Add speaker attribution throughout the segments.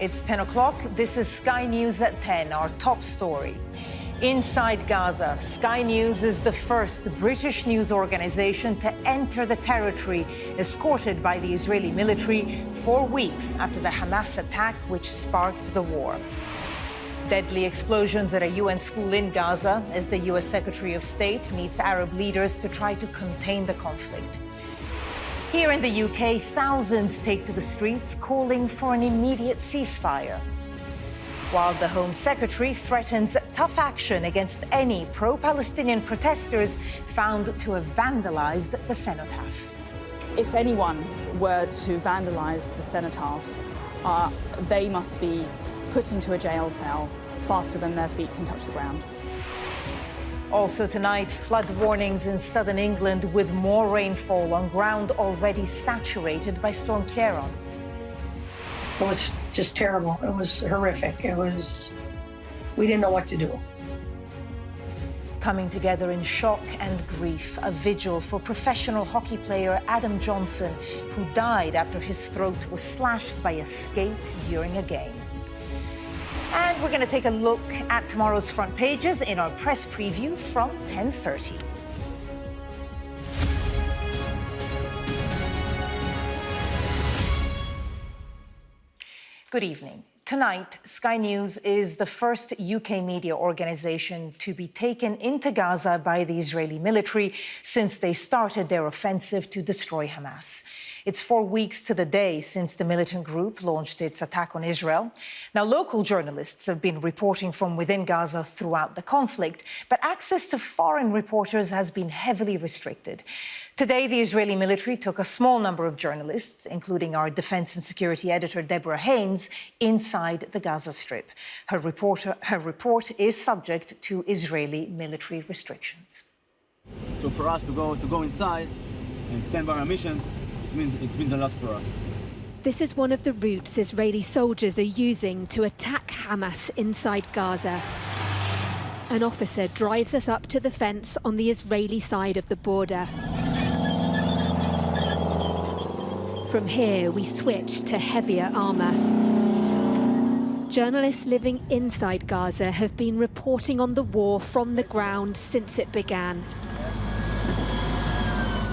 Speaker 1: It's 10 o'clock. This is Sky News at 10, our top story. Inside Gaza, Sky News is the first British news organization to enter the territory, escorted by the Israeli military 4 weeks after the Hamas attack, which sparked the war. Deadly explosions at a UN school in Gaza as the US Secretary of State meets Arab leaders to try to contain the conflict. Here in the UK, thousands take to the streets calling for an immediate ceasefire, while the Home Secretary threatens tough action against any pro-Palestinian protesters found to have vandalized the cenotaph.
Speaker 2: If anyone were to vandalize the cenotaph, they must be put into a jail cell faster than their feet can touch the ground.
Speaker 1: Also tonight, flood warnings in southern England with more rainfall on ground already saturated by Storm Ciarán.
Speaker 3: It was just terrible. It was horrific. We didn't know what to do.
Speaker 1: Coming together in shock and grief, a vigil for professional hockey player Adam Johnson, who died after his throat was slashed by a skate during a game. And we're going to take a look at tomorrow's front pages in our press preview from 10:30. Good evening. Tonight, Sky News is the first UK media organisation to be taken into Gaza by the Israeli military since they started their offensive to destroy Hamas. It's 4 weeks to the day since the militant group launched its attack on Israel. Now, local journalists have been reporting from within Gaza throughout the conflict, but access to foreign reporters has been heavily restricted. Today, the Israeli military took a small number of journalists, including our defense and security editor Deborah Haynes, inside the Gaza Strip. Her report is subject to Israeli military restrictions.
Speaker 4: So for us to go inside and stand by our missions, it means a lot for us.
Speaker 5: This is one of the routes Israeli soldiers are using to attack Hamas inside Gaza. An officer drives us up to the fence on the Israeli side of the border. From here, we switch to heavier armour. Journalists living inside Gaza have been reporting on the war from the ground since it began.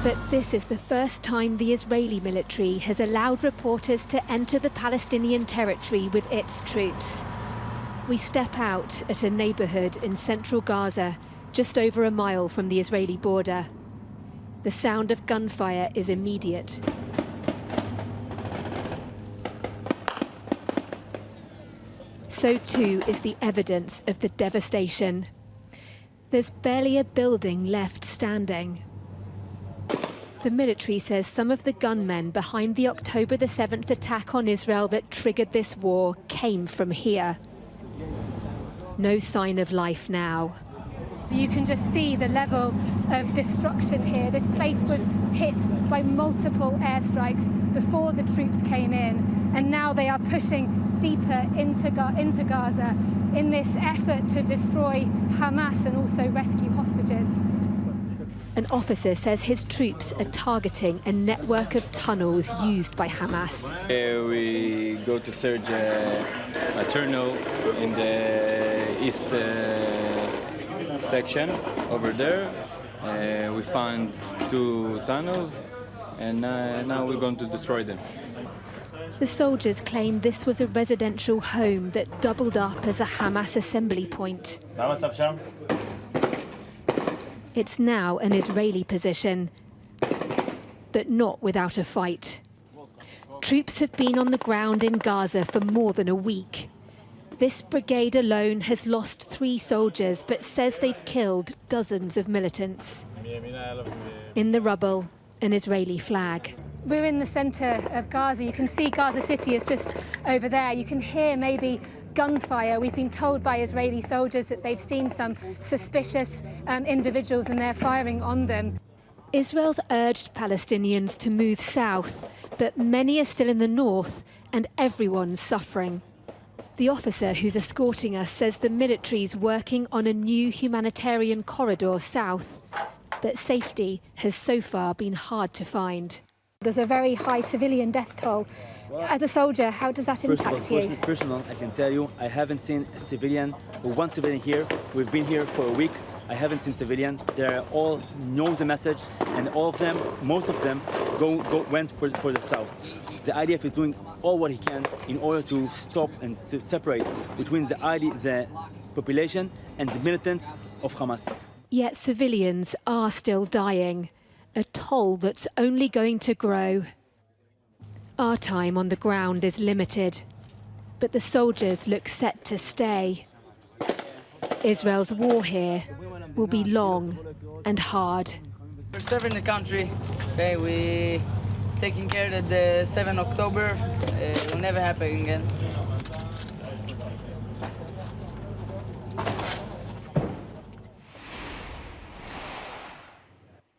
Speaker 5: But this is the first time the Israeli military has allowed reporters to enter the Palestinian territory with its troops. We step out at a neighbourhood in central Gaza, just over a mile from the Israeli border. The sound of gunfire is immediate. So too is the evidence of the devastation. There's barely a building left standing. The military says some of the gunmen behind the October the 7th attack on Israel that triggered this war came from here. No sign of life now.
Speaker 6: You can just see the level of destruction here. This place was hit by multiple airstrikes before the troops came in, and now they are pushing deeper into Gaza in this effort to destroy Hamas and also rescue hostages.
Speaker 5: An officer says his troops are targeting a network of tunnels used by Hamas.
Speaker 4: We go to search a tunnel in the east section over there. We found 2 tunnels, and now we're going to destroy them.
Speaker 5: The soldiers claim this was a residential home that doubled up as a Hamas assembly point. It's now an Israeli position, but not without a fight. Troops have been on the ground in Gaza for more than a week. This brigade alone has lost 3 soldiers, but says they've killed dozens of militants. In the rubble, an Israeli flag.
Speaker 6: We're in the centre of Gaza. You can see Gaza City is just over there. You can hear maybe gunfire. We've been told by Israeli soldiers that they've seen some suspicious individuals and they're firing on them.
Speaker 5: Israel's urged Palestinians to move south, but many are still in the north and everyone's suffering. The officer who's escorting us says the military's working on a new humanitarian corridor south, but safety has so far been hard to find.
Speaker 6: There's a very high civilian death toll As a soldier, how does that impact you?
Speaker 7: Personal, I can tell you, I haven't seen a civilian or one civilian here. We've been here for a week. I haven't seen civilian. They all know the message, and all of them, most of them, went for the south. The IDF is doing all what he can in order to stop and to separate between the population and the militants of Hamas.
Speaker 5: Yet civilians are still dying, a toll that's only going to grow. Our time on the ground is limited, but the soldiers look set to stay. Israel's war here will be long and hard.
Speaker 8: We're serving the country. Okay, we taking care that the 7 October will never happen again.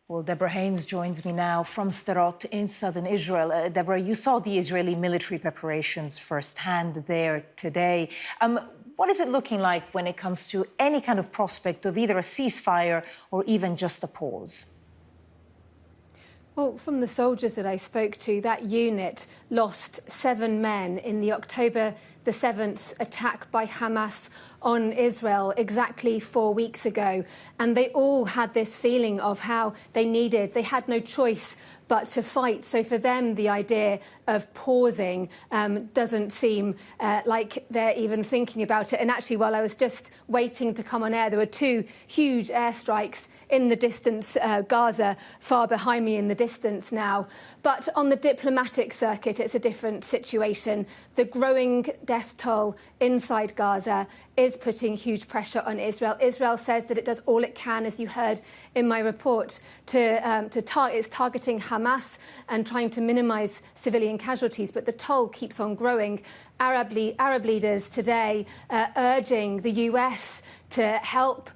Speaker 1: Well, Deborah Haynes joins me now from Sderot in southern Israel. Deborah, you saw the Israeli military preparations firsthand there today. What is it looking like when it comes to any kind of prospect of either a ceasefire or even just a pause?
Speaker 6: Well, from the soldiers that I spoke to, that unit lost 7 men in the October the 7th attack by Hamas on Israel exactly 4 weeks ago. And they all had this feeling of how they had no choice but to fight. So for them, the idea of pausing doesn't seem like they're even thinking about it. And actually, while I was just waiting to come on air, there were 2 huge airstrikes in the distance, Gaza, far behind me in the distance now. But on the diplomatic circuit, it's a different situation. The growing death toll inside Gaza is putting huge pressure on Israel. Israel says that it does all it can, as you heard in my report, it's targeting Hamas and trying to minimise civilian casualties, but the toll keeps on growing. Arab leaders today urging the US to help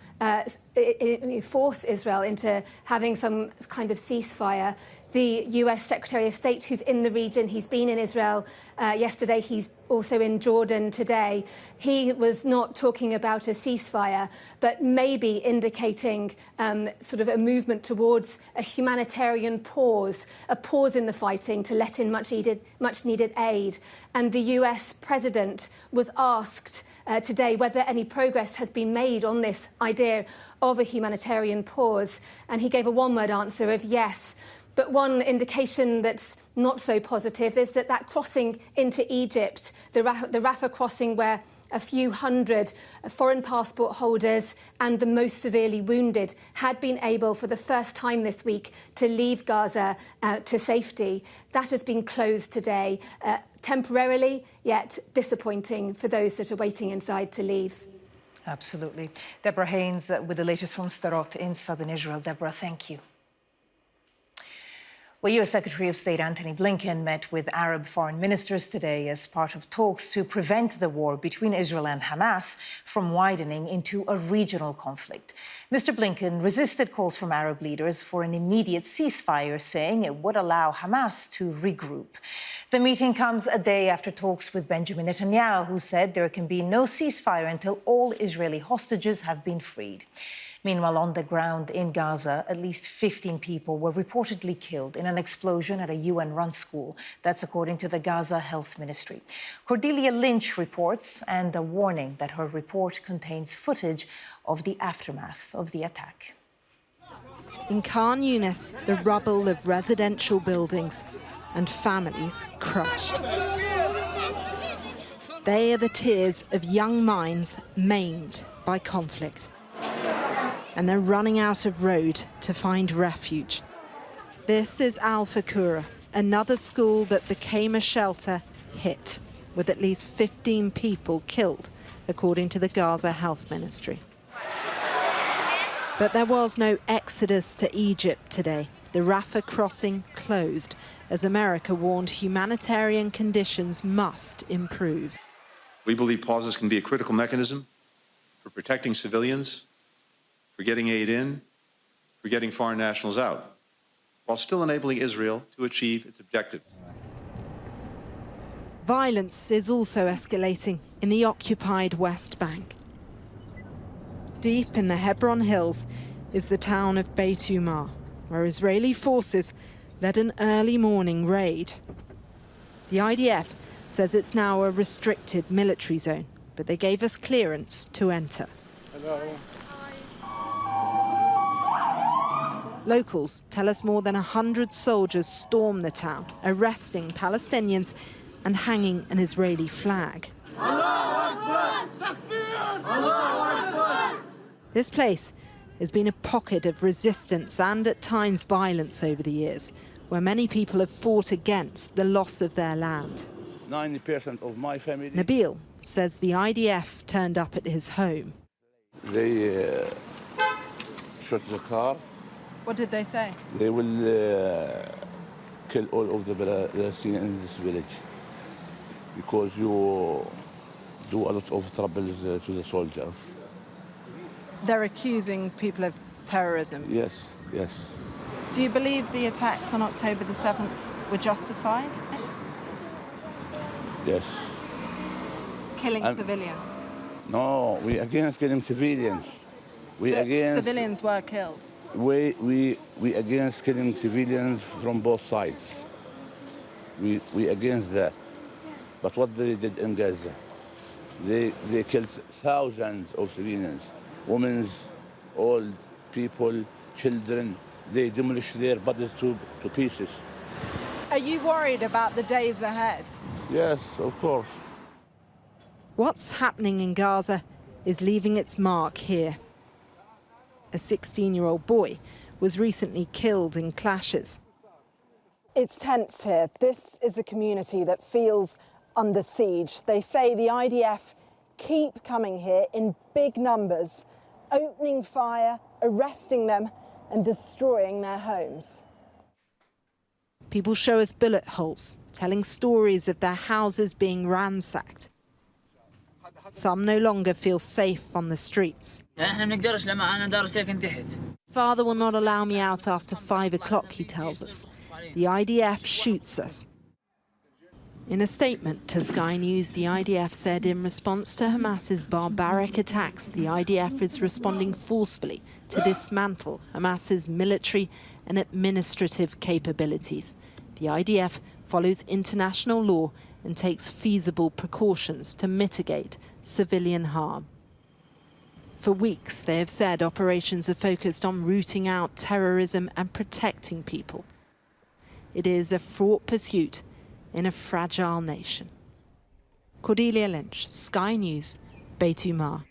Speaker 6: force Israel into having some kind of ceasefire. The US Secretary of State, who's in the region, he's been in Israel yesterday, he's also in Jordan today. He was not talking about a ceasefire, but maybe indicating sort of a movement towards a humanitarian pause, a pause in the fighting to let in much needed aid. And the US President was asked today whether any progress has been made on this idea of a humanitarian pause. And he gave a one-word answer of yes. But one indication that's not so positive is that crossing into Egypt, the Rafah crossing where a few hundred foreign passport holders and the most severely wounded had been able for the first time this week to leave Gaza to safety. That has been closed today, temporarily, yet disappointing for those that are waiting inside to leave.
Speaker 1: Absolutely. Deborah Haynes with the latest from Sderot in southern Israel. Deborah, thank you. Well, U.S. Secretary of State Antony Blinken met with Arab foreign ministers today as part of talks to prevent the war between Israel and Hamas from widening into a regional conflict. Mr. Blinken resisted calls from Arab leaders for an immediate ceasefire, saying it would allow Hamas to regroup. The meeting comes a day after talks with Benjamin Netanyahu, who said there can be no ceasefire until all Israeli hostages have been freed. Meanwhile, on the ground in Gaza, at least 15 people were reportedly killed in an explosion at a UN-run school. That's according to the Gaza Health Ministry. Cordelia Lynch reports, and a warning that her report contains footage of the aftermath of the attack.
Speaker 9: In Khan Yunis, the rubble of residential buildings and families crushed. They are the tears of young minds maimed by conflict. And they're running out of road to find refuge. This is Al Fakura, another school that became a shelter hit, with at least 15 people killed, according to the Gaza Health Ministry. But there was no exodus to Egypt today. The Rafah crossing closed, as America warned humanitarian conditions must improve.
Speaker 10: We believe pauses can be a critical mechanism for protecting civilians, for getting aid in, for getting foreign nationals out, while still enabling Israel to achieve its objectives.
Speaker 9: Violence is also escalating in the occupied West Bank. Deep in the Hebron Hills is the town of Beit Umar, where Israeli forces led an early morning raid. The IDF says it's now a restricted military zone, but they gave us clearance to enter.
Speaker 11: Hello.
Speaker 9: Locals tell us more than 100 soldiers stormed the town, arresting Palestinians and hanging an Israeli flag. This place has been a pocket of resistance and at times violence over the years, where many people have fought against the loss of their land.
Speaker 11: 90% of my family.
Speaker 9: Nabil says the IDF turned up at his home.
Speaker 11: They shot the car.
Speaker 9: What did they say?
Speaker 11: They will kill all of the Palestinians in this village because you do a lot of troubles to the soldiers.
Speaker 9: They're accusing people of terrorism.
Speaker 11: Yes, yes.
Speaker 9: Do you believe the attacks on October the 7th were justified?
Speaker 11: Yes.
Speaker 9: Killing civilians?
Speaker 11: No, we against killing civilians.
Speaker 9: Civilians were killed.
Speaker 11: We against killing civilians from both sides. We against that. But what they did in Gaza, they killed thousands of civilians, women, old people, children. They demolished their bodies to pieces.
Speaker 9: Are you worried about the days ahead?
Speaker 11: Yes, of course.
Speaker 9: What's happening in Gaza is leaving its mark here. A 16-year-old boy was recently killed in clashes. It's tense here. This is a community that feels under siege. They say the IDF keep coming here in big numbers, opening fire, arresting them and destroying their homes. People show us bullet holes, telling stories of their houses being ransacked. Some no longer feel safe on the streets. Father will not allow me out after 5 o'clock, he tells us. The IDF shoots us. In a statement to Sky News, the IDF said in response to Hamas's barbaric attacks, the IDF is responding forcefully to dismantle Hamas's military and administrative capabilities. The IDF follows international law and takes feasible precautions to mitigate civilian harm. For weeks, they have said operations are focused on rooting out terrorism and protecting people. It is a fraught pursuit in a fragile nation. Cordelia Lynch, Sky News, Beitumar.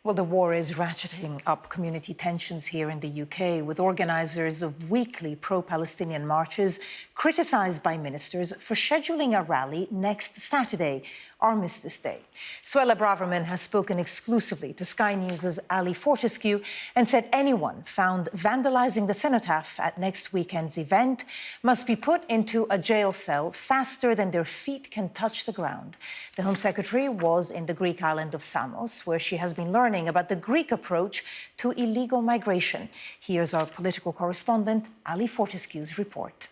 Speaker 1: Well, the war is ratcheting up community tensions here in the UK, with organisers of weekly pro-Palestinian marches criticised by ministers for scheduling a rally next Saturday, Armistice Day. Suella Braverman has spoken exclusively to Sky News' Ali Fortescue and said anyone found vandalising the cenotaph at next weekend's event must be put into a jail cell faster than their feet can touch the ground. The Home Secretary was in the Greek island of Samos, where she has been learning about the Greek approach to illegal migration. Here's our political correspondent, Ali Fortescue's report.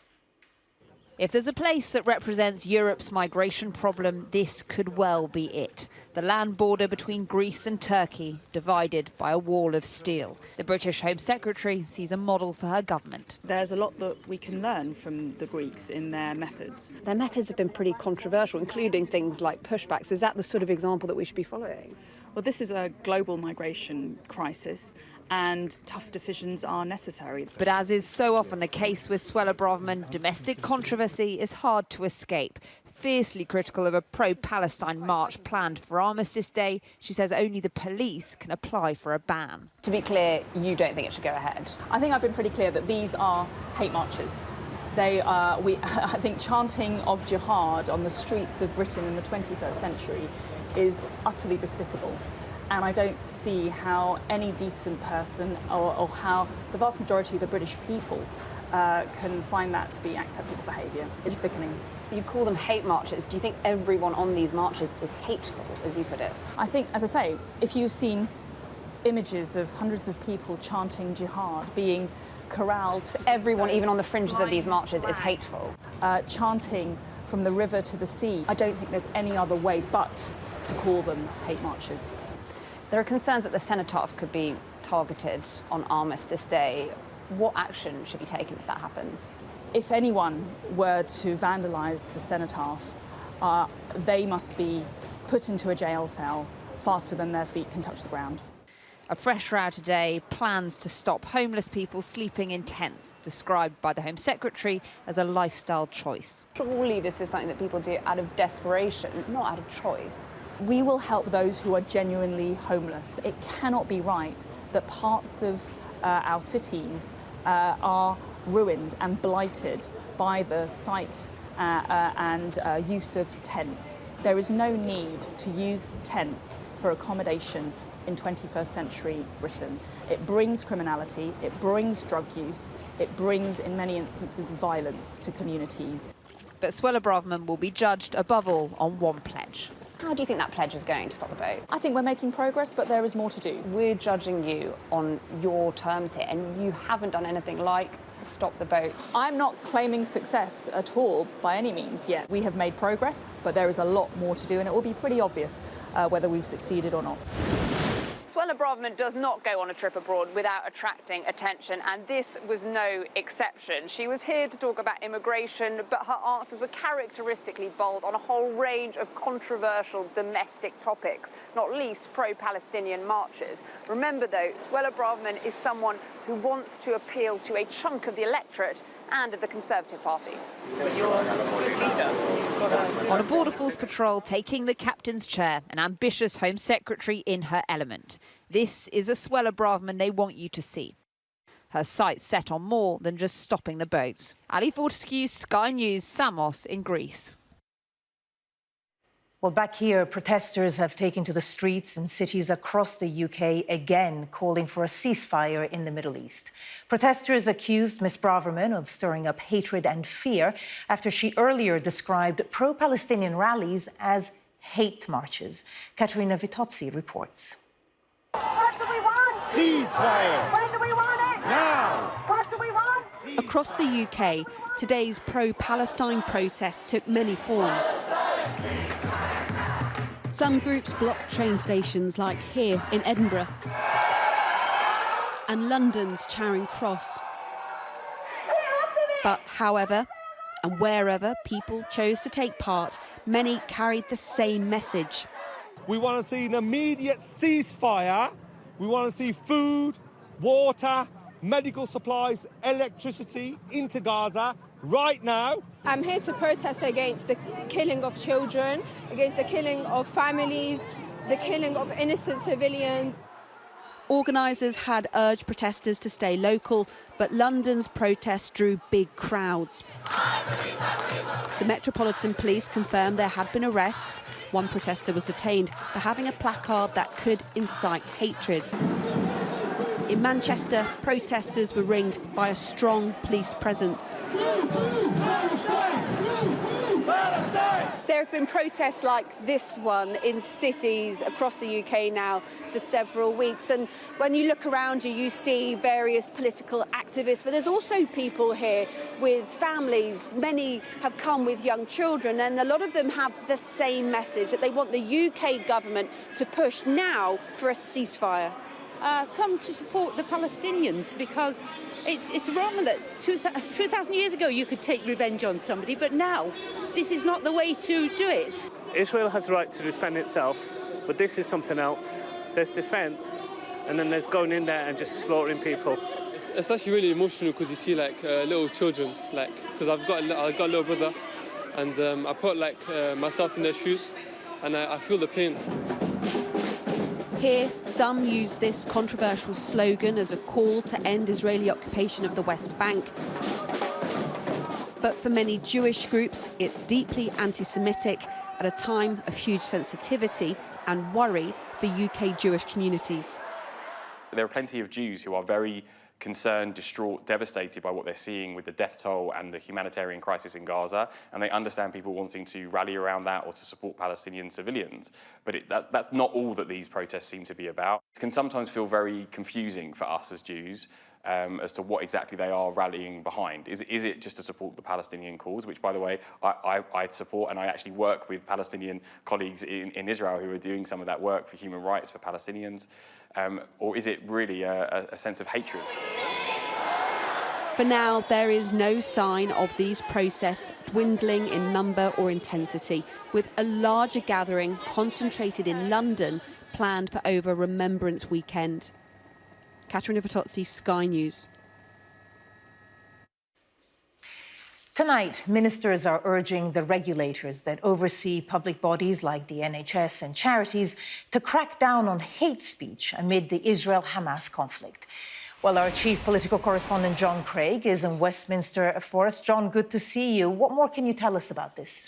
Speaker 12: If there's a place that represents Europe's migration problem, this could well be it. The land border between Greece and Turkey, divided by a wall of steel. The British Home Secretary sees a model for her government.
Speaker 2: There's a lot that we can learn from the Greeks in their methods.
Speaker 13: Their methods have been pretty controversial, including things like pushbacks. Is that the sort of example that we should be following?
Speaker 2: Well, this is a global migration crisis, and tough decisions are necessary.
Speaker 12: But as is so often the case with Suella Braverman, domestic controversy is hard to escape. Fiercely critical of a pro-Palestine march planned for Armistice Day, she says only the police can apply for a ban.
Speaker 13: To be clear, you don't think it should go ahead?
Speaker 2: I think I've been pretty clear that these are hate marches. They are, I think, chanting of jihad on the streets of Britain in the 21st century is utterly despicable. And I don't see how any decent person or how the vast majority of the British people can find that to be acceptable behaviour. It's sickening.
Speaker 13: You call them hate marches. Do you think everyone on these marches is hateful, as you put it?
Speaker 2: I think, as I say, if you've seen images of hundreds of people chanting jihad, being corralled...
Speaker 13: So everyone, even on the fringes of these marches, is hateful?
Speaker 2: Chanting from the river to the sea. I don't think there's any other way but to call them hate marches.
Speaker 13: There are concerns that the cenotaph could be targeted on Armistice Day. What action should be taken if that happens?
Speaker 2: If anyone were to vandalise the cenotaph, they must be put into a jail cell faster than their feet can touch the ground.
Speaker 12: A fresh row today, plans to stop homeless people sleeping in tents, described by the Home Secretary as a lifestyle choice.
Speaker 13: Surely this is something that people do out of desperation, not out of choice.
Speaker 2: We will help those who are genuinely homeless. It cannot be right that parts of our cities are ruined and blighted by the sight and use of tents. There is no need to use tents for accommodation in 21st century Britain. It brings criminality, it brings drug use, it brings, in many instances, violence to communities.
Speaker 12: But Suella Braverman will be judged, above all, on one pledge.
Speaker 13: How do you think that pledge is going to stop the boat?
Speaker 2: I think we're making progress, but there is more to do.
Speaker 13: We're judging you on your terms here, and you haven't done anything like stop the boat.
Speaker 2: I'm not claiming success at all by any means yet. We have made progress, but there is a lot more to do, and it will be pretty obvious whether we've succeeded or not.
Speaker 13: Suella Braverman does not go on a trip abroad without attracting attention, and this was no exception. She was here to talk about immigration, but her answers were characteristically bold on a whole range of controversial domestic topics, not least pro-Palestinian marches. Remember, though, Suella Braverman is someone who wants to appeal to a chunk of the electorate and of the Conservative Party.
Speaker 8: But you're a good leader.
Speaker 12: On a Border Force patrol, taking the captain's chair, an ambitious Home Secretary in her element. This is a Suella Braverman they want you to see. Her sights set on more than just stopping the boats. Ali Fortescue, Sky News, Samos in Greece.
Speaker 1: Well, back here, protesters have taken to the streets in cities across the UK again, calling for a ceasefire in the Middle East. Protesters accused Ms. Braverman of stirring up hatred and fear after she earlier described pro-Palestinian rallies as hate marches. Katerina Vitozzi reports.
Speaker 14: What do we want? Ceasefire! When do we want it? Now! What do we want?
Speaker 15: Across the UK, today's pro-Palestine protests took many forms. Some groups blocked train stations like here in Edinburgh and London's Charing Cross. But however and wherever people chose to take part, many carried the same message.
Speaker 16: We want to see an immediate ceasefire. We want to see food, water, medical supplies, electricity into Gaza right now.
Speaker 17: I'm here to protest against the killing of children, against the killing of families, the killing of innocent civilians.
Speaker 15: Organisers had urged protesters to stay local, but London's protests drew big crowds. The Metropolitan Police confirmed there had been arrests. One protester was detained for having a placard that could incite hatred. In Manchester, protesters were ringed by a strong police presence.
Speaker 17: There have been protests like this one in cities across the UK now for several weeks. And when you look around you, you see various political activists, but there's also people here with families. Many have come with young children, and a lot of them have the same message, that they want the UK government to push now for a ceasefire.
Speaker 18: Come to support the Palestinians, because it's wrong that 2,000 years ago you could take revenge on somebody, but now this is not the way to do it.
Speaker 19: Israel has the right to defend itself, but this is something else. There's defence, and then there's going in there and just slaughtering people.
Speaker 20: It's actually really emotional because you see like little children, like because I've got a little brother, and I put like myself in their shoes, and I feel the pain.
Speaker 15: Here, some use this controversial slogan as a call to end Israeli occupation of the West Bank. But for many Jewish groups, it's deeply anti-Semitic at a time of huge sensitivity and worry for UK Jewish communities.
Speaker 21: There are plenty of Jews who are very concerned, distraught, devastated by what they're seeing with the death toll and the humanitarian crisis in Gaza, and they understand people wanting to rally around that or to support Palestinian civilians. But that's not all that these protests seem to be about. It can sometimes feel very confusing for us as Jews as to what exactly they are rallying behind. Is it just to support the Palestinian cause, which, by the way, I support, and I actually work with Palestinian colleagues in Israel who are doing some of that work for human rights for Palestinians, or is it really a sense of hatred?
Speaker 15: For now, there is no sign of these protests dwindling in number or intensity, with a larger gathering concentrated in London planned for over Remembrance Weekend. Katerina Vitozzi, Sky News.
Speaker 1: Tonight, ministers are urging the regulators that oversee public bodies like the NHS and charities to crack down on hate speech amid the Israel-Hamas conflict. Well, our chief political correspondent, John Craig, is in Westminster for us. John, good to see you. What more can you tell us about this?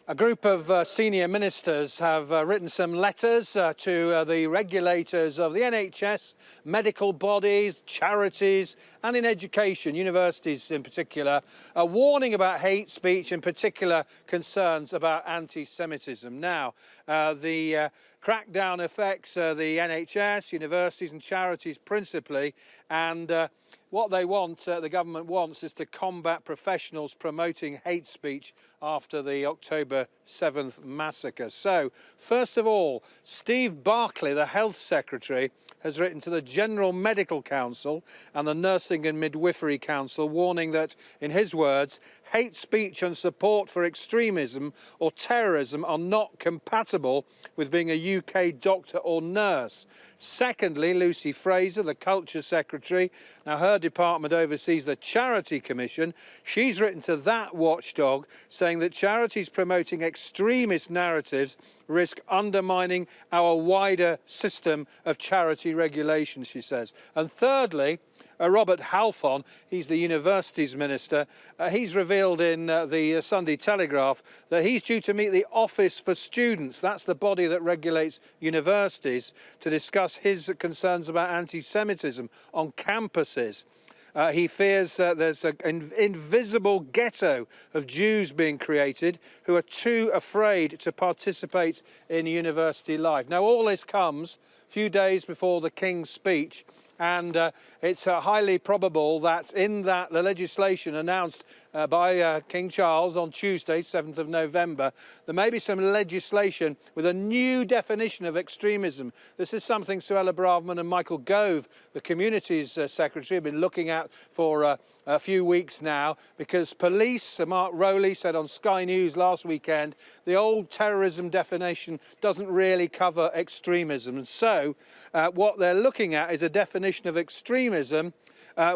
Speaker 3: A group of senior ministers have written some letters to the regulators of the NHS, medical bodies, charities and in education, universities in particular, warning about hate speech, in particular concerns about anti-Semitism. Now, the crackdown affects the NHS, universities and charities principally, and what they want, the government wants, is to combat professionals promoting hate speech after the October 7th massacre. So, first of all, Steve Barclay, the Health Secretary, has written to the General Medical Council and the Nursing and Midwifery Council, warning that, in his words, hate speech and support for extremism or terrorism are not compatible with being a UK doctor or nurse. Secondly, Lucy Fraser, the Culture Secretary, now her department oversees the Charity Commission. She's written to that watchdog saying that charities promoting extremist narratives risk undermining our wider system of charity regulation, she says. And thirdly, Robert Halfon, he's the Universities Minister, he's revealed in the Sunday Telegraph that he's due to meet the Office for Students, that's the body that regulates universities, to discuss his concerns about anti-Semitism on campuses. He fears there's an invisible ghetto of Jews being created who are too afraid to participate in university life. Now, all this comes a few days before the King's speech, and it's highly probable that in that the legislation announced by King Charles on Tuesday, 7th of November, there may be some legislation with a new definition of extremism. This is something Suella Braverman and Michael Gove, the Communities Secretary, have been looking at for a few weeks now, because police, Sir Mark Rowley said on Sky News last weekend, the old terrorism definition doesn't really cover extremism. And so what they're looking at is a definition of extremism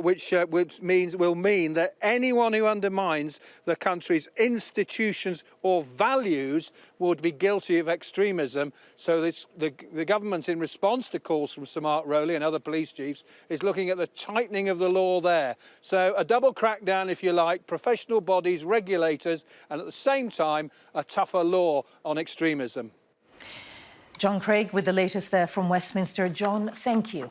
Speaker 3: which will mean that anyone who undermines the country's institutions or values would be guilty of extremism. So the government, in response to calls from Sir Mark Rowley and other police chiefs, is looking at the tightening of the law there. So a double crackdown, if you like, professional bodies, regulators, and at the same time, a tougher law on extremism.
Speaker 1: John Craig with the latest there from Westminster. John, thank you.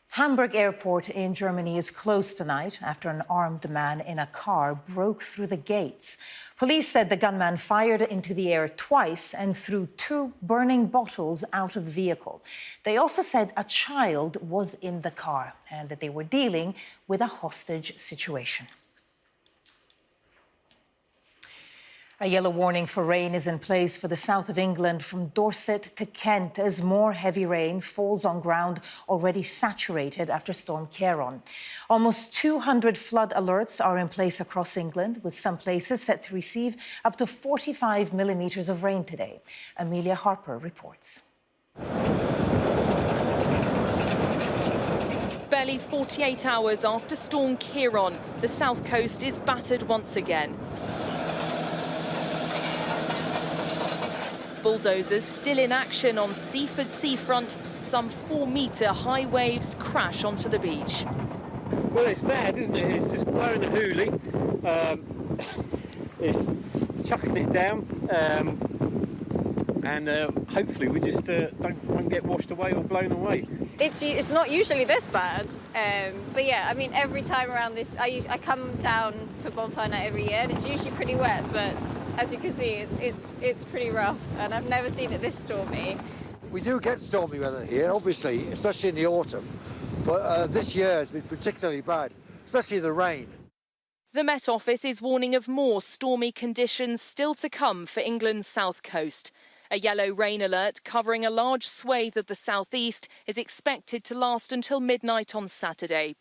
Speaker 1: Hamburg Airport in Germany is closed tonight after an armed man in a car broke through the gates. Police said the gunman fired into the air twice and threw 2 burning bottles out of the vehicle. They also said a child was in the car and that they were dealing with a hostage situation. A yellow warning for rain is in place for the south of England from Dorset to Kent as more heavy rain falls on ground already saturated after Storm Ciarán. Almost 200 flood alerts are in place across England, with some places set to receive up to 45 millimetres of rain today. Amelia Harper reports.
Speaker 22: Barely 48 hours after Storm Ciarán, the south coast is battered once again. Bulldozers still in action on Seaford seafront. Some 4-metre high waves crash onto the beach.
Speaker 23: Well, it's mad, isn't it? It's just blowing the hoolie. It's chucking it down. And hopefully we just don't get washed away or blown away.
Speaker 24: It's not usually this bad, but yeah, I mean, every time around this, I come down for bonfire night every year, and it's usually pretty wet, but as you can see, it's pretty rough, and I've never seen it this stormy.
Speaker 25: We do get stormy weather here, obviously, especially in the autumn, but this year has been particularly bad, especially the rain.
Speaker 22: The Met Office is warning of more stormy conditions still to come for England's south coast. A yellow rain alert covering a large swathe of the southeast is expected to last until midnight on Saturday.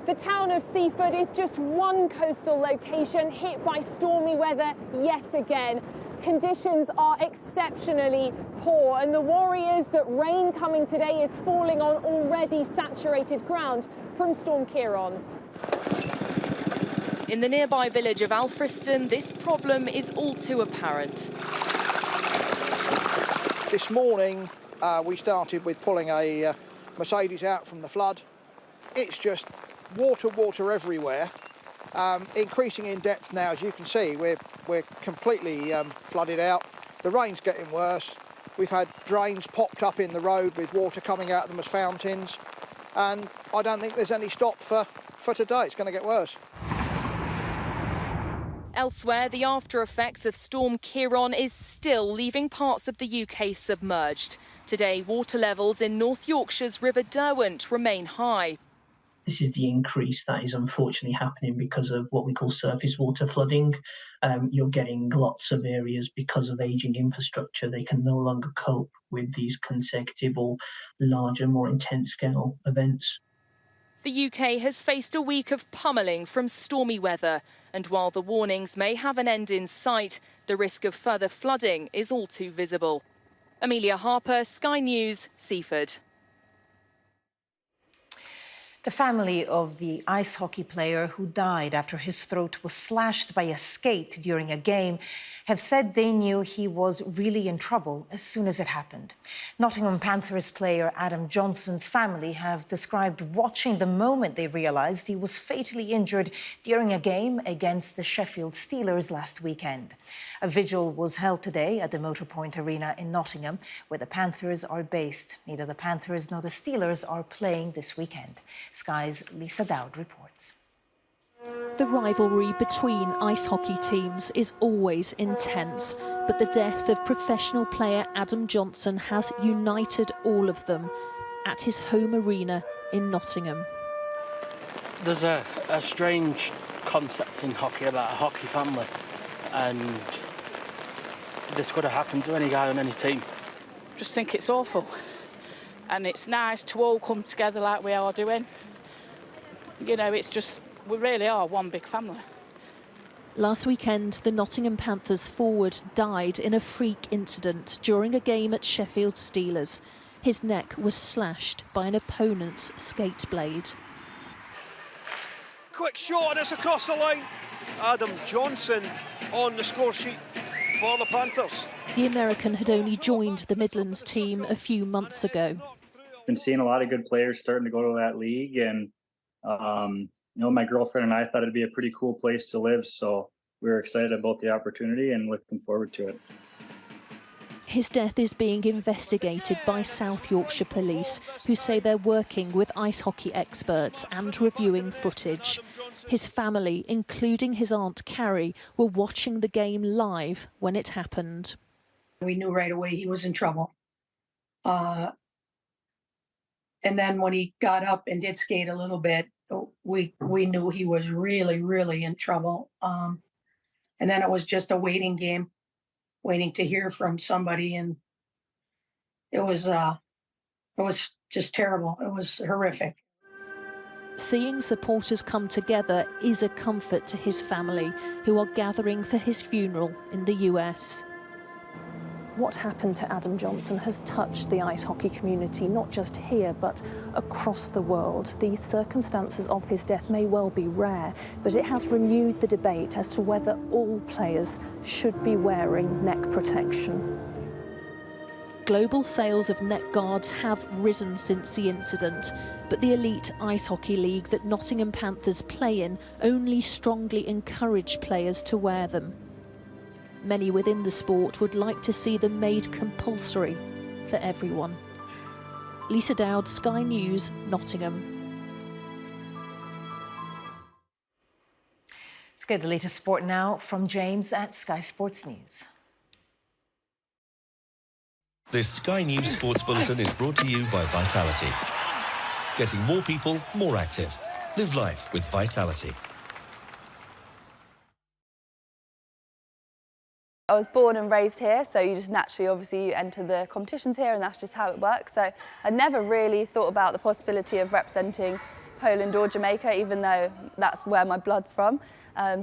Speaker 4: The town of Seaford is just one coastal location hit by stormy weather yet again. Conditions are exceptionally poor, and the worry is that rain coming today is falling on already saturated ground from Storm Ciarán.
Speaker 22: In the nearby village of Alfriston, this problem is all too apparent.
Speaker 5: This morning, we started with pulling a Mercedes out from the flood. It's just water everywhere, increasing in depth now. As you can see, we're completely flooded out. The rain's getting worse. We've had drains popped up in the road with water coming out of them as fountains, and I don't think there's any stop for today. It's going to get worse.
Speaker 22: Elsewhere, the after effects of Storm Ciarán is still leaving parts of the UK submerged. Today, water levels in North Yorkshire's River Derwent remain high.
Speaker 6: This is the increase that is unfortunately happening because of what we call surface water flooding. You're getting lots of areas because of ageing infrastructure. They can no longer cope with these consecutive or larger, more intense scale events.
Speaker 22: The UK has faced a week of pummelling from stormy weather, and while the warnings may have an end in sight, the risk of further flooding is all too visible. Amelia Harper, Sky News, Seaford.
Speaker 1: The family of the ice hockey player who died after his throat was slashed by a skate during a game have said they knew he was really in trouble as soon as it happened. Nottingham Panthers player Adam Johnson's family have described watching the moment they realised he was fatally injured during a game against the Sheffield Steelers last weekend. A vigil was held today at the Motorpoint Arena in Nottingham, where the Panthers are based. Neither the Panthers nor the Steelers are playing this weekend. Sky's Lisa Dowd reports.
Speaker 7: The rivalry between ice hockey teams is always intense, but the death of professional player Adam Johnson has united all of them at his home arena in Nottingham.
Speaker 10: There's a strange concept in hockey about a hockey family, and this could have happened to any guy on any team.
Speaker 26: Just think it's awful, and it's nice to all come together like we are doing. You know, it's just, we really are one big family.
Speaker 7: Last weekend, the Nottingham Panthers forward died in a freak incident during a game at Sheffield Steelers. His neck was slashed by an opponent's skate blade.
Speaker 27: Quick shot and it's across the line. Adam Johnson on the score sheet for the Panthers.
Speaker 7: The American had only joined the Midlands team a few months ago.
Speaker 28: Been seeing a lot of good players starting to go to that league, and you know, my girlfriend and I thought it'd be a pretty cool place to live, so we were excited about the opportunity and looking forward to it.
Speaker 7: His death is being investigated by South Yorkshire Police, who say they're working with ice hockey experts and reviewing footage. His family, including his Aunt Carrie, were watching the game live when it happened.
Speaker 29: We knew right away he was in trouble. And then when he got up and did skate a little bit, we knew he was really, really in trouble. And then it was just a waiting game, waiting to hear from somebody, and it was just terrible. It was horrific.
Speaker 7: Seeing supporters come together is a comfort to his family, who are gathering for his funeral in the US.
Speaker 30: What happened to Adam Johnson has touched the ice hockey community, not just here, but across the world. The circumstances of his death may well be rare, but it has renewed the debate as to whether all players should be wearing neck protection.
Speaker 7: Global sales of neck guards have risen since the incident, but the elite ice hockey league that Nottingham Panthers play in only strongly encourage players to wear them. Many within the sport would like to see them made compulsory for everyone. Lisa Dowd, Sky News, Nottingham.
Speaker 1: Let's get the latest sport now from James at Sky Sports News.
Speaker 31: This Sky News Sports Bulletin is brought to you by Vitality. Getting more people more active. Live life with Vitality.
Speaker 32: I was born and raised here, so you just naturally, obviously, you enter the competitions here, and that's just how it works. So I never really thought about the possibility of representing Poland or Jamaica, even though that's where my blood's from.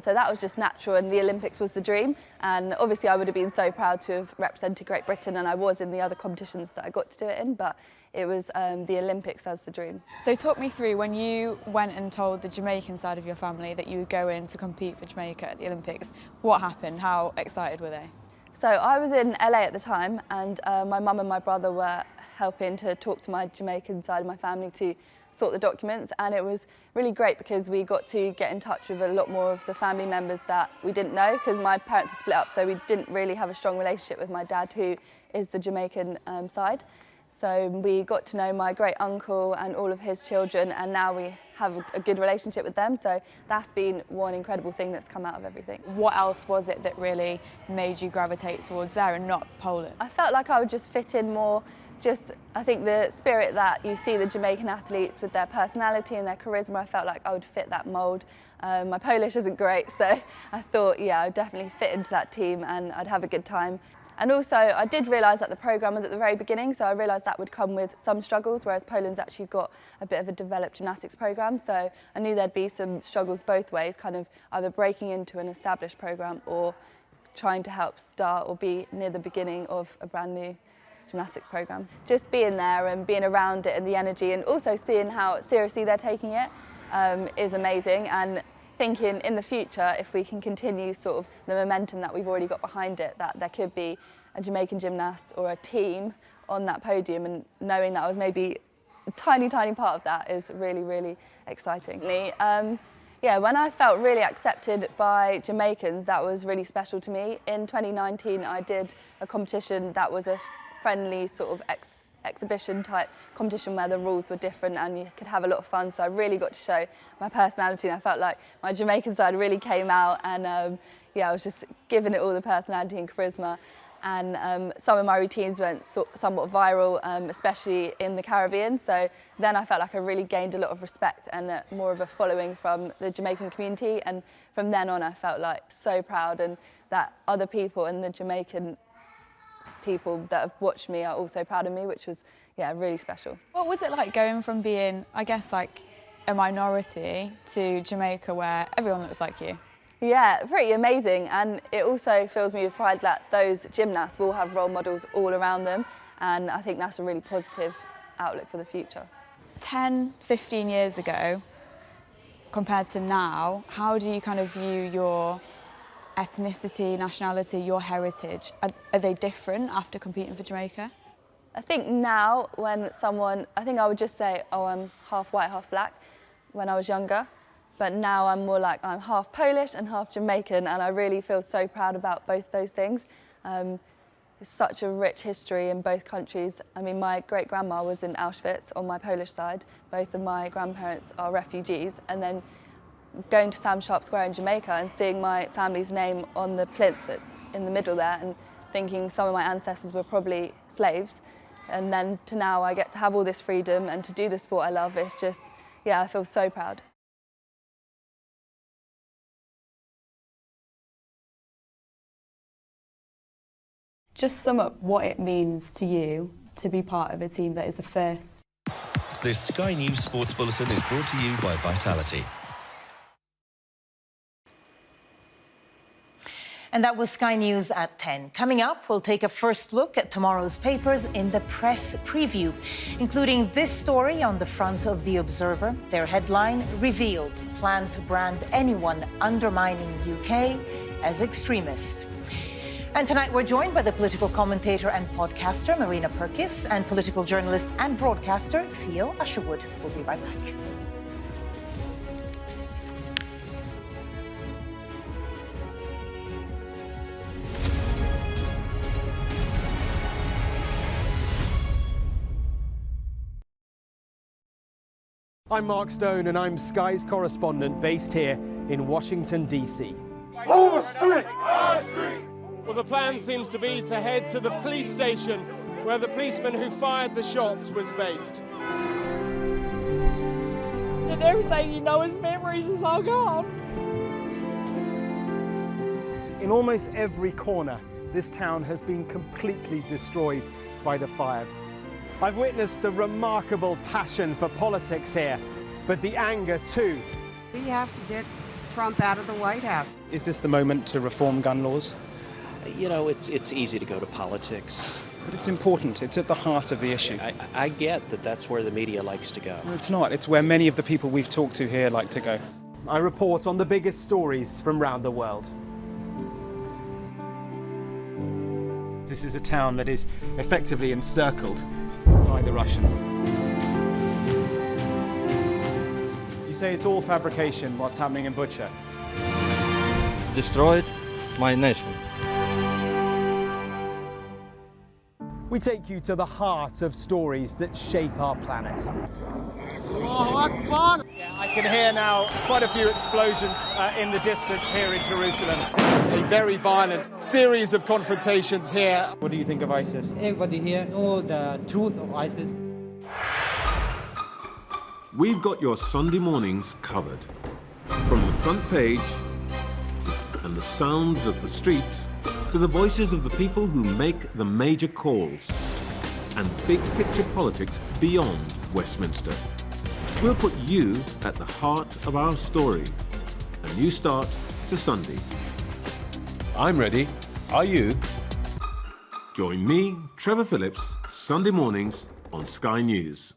Speaker 32: So that was just natural, and the Olympics was the dream. And obviously I would have been so proud to have represented Great Britain, and I was in the other competitions that I got to do it in, but it was the Olympics as the dream.
Speaker 2: So talk me through when you went and told the Jamaican side of your family that you would go in to compete for Jamaica at the Olympics. What happened? How excited were they?
Speaker 32: So I was in LA at the time, and my mum and my brother were helping to talk to my Jamaican side of my family to sort the documents, and it was really great because we got to get in touch with a lot more of the family members that we didn't know, because my parents are split up, so we didn't really have a strong relationship with my dad, who is the Jamaican side. So we got to know my great uncle and all of his children, and now we have a good relationship with them. So that's been one incredible thing that's come out of everything.
Speaker 2: What else was it that really made you gravitate towards there and not Poland?
Speaker 32: I felt like I would just fit in more. I think the spirit that you see the Jamaican athletes with their personality and their charisma, I felt like I would fit that mould. My Polish isn't great, so I thought, yeah, I'd definitely fit into that team and I'd have a good time. And also, I did realise that the programme was at the very beginning, so I realised that would come with some struggles, whereas Poland's actually got a bit of a developed gymnastics programme, so I knew there'd be some struggles both ways, kind of either breaking into an established programme or trying to help start or be near the beginning of a brand new gymnastics programme. Just being there and being around it and the energy, and also seeing how seriously they're taking it is amazing, and thinking in the future, if we can continue sort of the momentum that we've already got behind it, that there could be a Jamaican gymnast or a team on that podium, and knowing that I was maybe a tiny, tiny part of that is really, really exciting. Yeah, when I felt really accepted by Jamaicans, that was really special to me. In 2019, I did a competition that was a friendly sort of exhibition type competition where the rules were different and you could have a lot of fun, so I really got to show my personality, and I felt like my Jamaican side really came out, and yeah, I was just giving it all the personality and charisma, and some of my routines went somewhat viral, especially in the Caribbean, so then I felt like I really gained a lot of respect and more of a following from the Jamaican community, and from then on I felt like so proud, and that other people in the Jamaican people that have watched me are also proud of me, which was, yeah, really special.
Speaker 2: What was it like going from being, I guess, like a minority to Jamaica where everyone looks like you?
Speaker 32: Yeah, pretty amazing, and it also fills me with pride that those gymnasts will have role models all around them, and I think that's a really positive outlook for the future. 10, 15 years ago compared to now, how do you kind of view your ethnicity, nationality, your heritage? Are they different after competing for Jamaica? I think now when I think I would just say, oh, I'm half white, half black when I was younger, but now I'm more like I'm half Polish and half Jamaican, and I really feel so proud about both those things. There's such a rich history in both countries. I mean, my great-grandma was in Auschwitz on my Polish side. Both of my grandparents are refugees, and then going to Sam Sharp Square in Jamaica and seeing my family's name on the plinth that's in the middle there, and thinking some of my ancestors were probably slaves, and then to now I get to have all this freedom and to do the sport I love. It's just, yeah, I feel so proud.
Speaker 8: Just sum up what it means to you to be part of a team that is the first.
Speaker 31: This Sky News Sports Bulletin is brought to you by Vitality.
Speaker 1: And that was Sky News at 10. Coming up, we'll take a first look at tomorrow's papers in the press preview, including this story on the front of The Observer. Their headline, revealed, plan to brand anyone undermining UK as extremist. And tonight we're joined by the political commentator and podcaster Marina Perkis and political journalist and broadcaster Theo Usherwood. We'll be right back.
Speaker 9: I'm Mark Stone and I'm Sky's correspondent based here in Washington, D.C.
Speaker 11: Wall Street! High Street! Well, the plan seems to be to head to the police station where the policeman who fired the shots was based.
Speaker 12: And everything you know, his memories is all gone.
Speaker 9: In almost every corner, this town has been completely destroyed by the fire. I've witnessed a remarkable passion for politics here.
Speaker 11: but the anger too.
Speaker 3: We have to get Trump out of the White House.
Speaker 13: Is this the moment to reform gun laws?
Speaker 14: You know, it's easy to go to politics.
Speaker 13: But it's important. It's at the heart of the issue.
Speaker 14: I get that that's where the media likes to go.
Speaker 13: No, it's not. It's where many of the people we've talked to here like to go.
Speaker 11: I report on the biggest stories from around the world. This is a town that is effectively encircled by the Russians.
Speaker 13: You say it's all fabrication, what's happening in Bucha?
Speaker 10: Destroyed my nation.
Speaker 11: We take you to the heart of stories that shape our planet. Yeah, I can hear now quite a few explosions in the distance here in Jerusalem. A very violent series of confrontations here. What do you think of ISIS?
Speaker 15: Everybody here knows the truth of ISIS.
Speaker 16: We've got your Sunday mornings covered. From the front page and the sounds of the streets to the voices of the people who make the major calls and big picture politics beyond Westminster. We'll put you at the heart of our story. A new start to Sunday.
Speaker 17: I'm ready. Are you?
Speaker 16: Join me, Trevor Phillips, Sunday mornings on Sky News.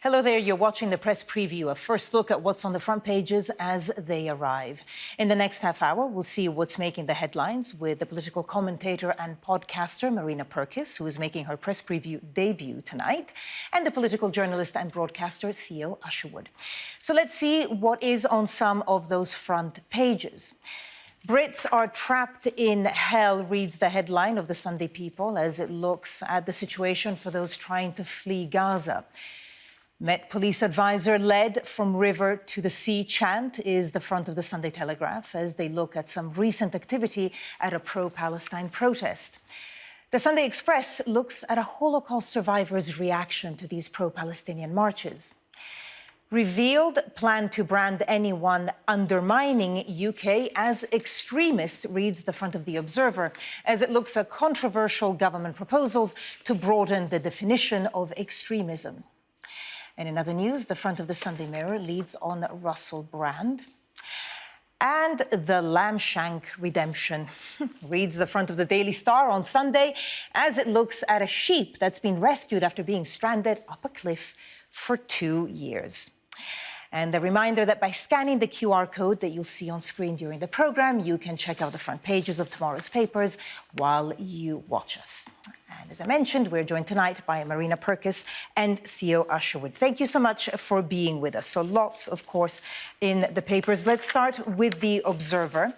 Speaker 1: Hello there, you're watching the press preview, a first look at what's on the front pages as they arrive. In the next half hour, we'll see what's making the headlines with the political commentator and podcaster Marina Purkis, who is making her press preview debut tonight, and the political journalist and broadcaster Theo Usherwood. So let's see what is on some of those front pages. Brits are trapped in hell, reads the headline of the Sunday People as it looks at the situation for those trying to flee Gaza. Met Police advisor led from river to the sea chant is the front of the Sunday Telegraph as they look at some recent activity at a pro-Palestine protest. The Sunday Express looks at a Holocaust survivor's reaction to these pro-Palestinian marches. Revealed plan to brand anyone undermining UK as extremist, reads the front of the Observer, as it looks at controversial government proposals to broaden the definition of extremism. And in other news, the front of the Sunday Mirror leads on Russell Brand. And the Lamshank redemption, reads the front of the Daily Star on Sunday, as it looks at a sheep that's been rescued after being stranded up a cliff for 2 years. And a reminder that by scanning the QR code that you'll see on screen during the program, you can check out the front pages of tomorrow's papers while you watch us. And as I mentioned, we're joined tonight by Marina Purkis and Theo Usherwood. Thank you so much for being with us. So lots, of course, in the papers. Let's start with the Observer.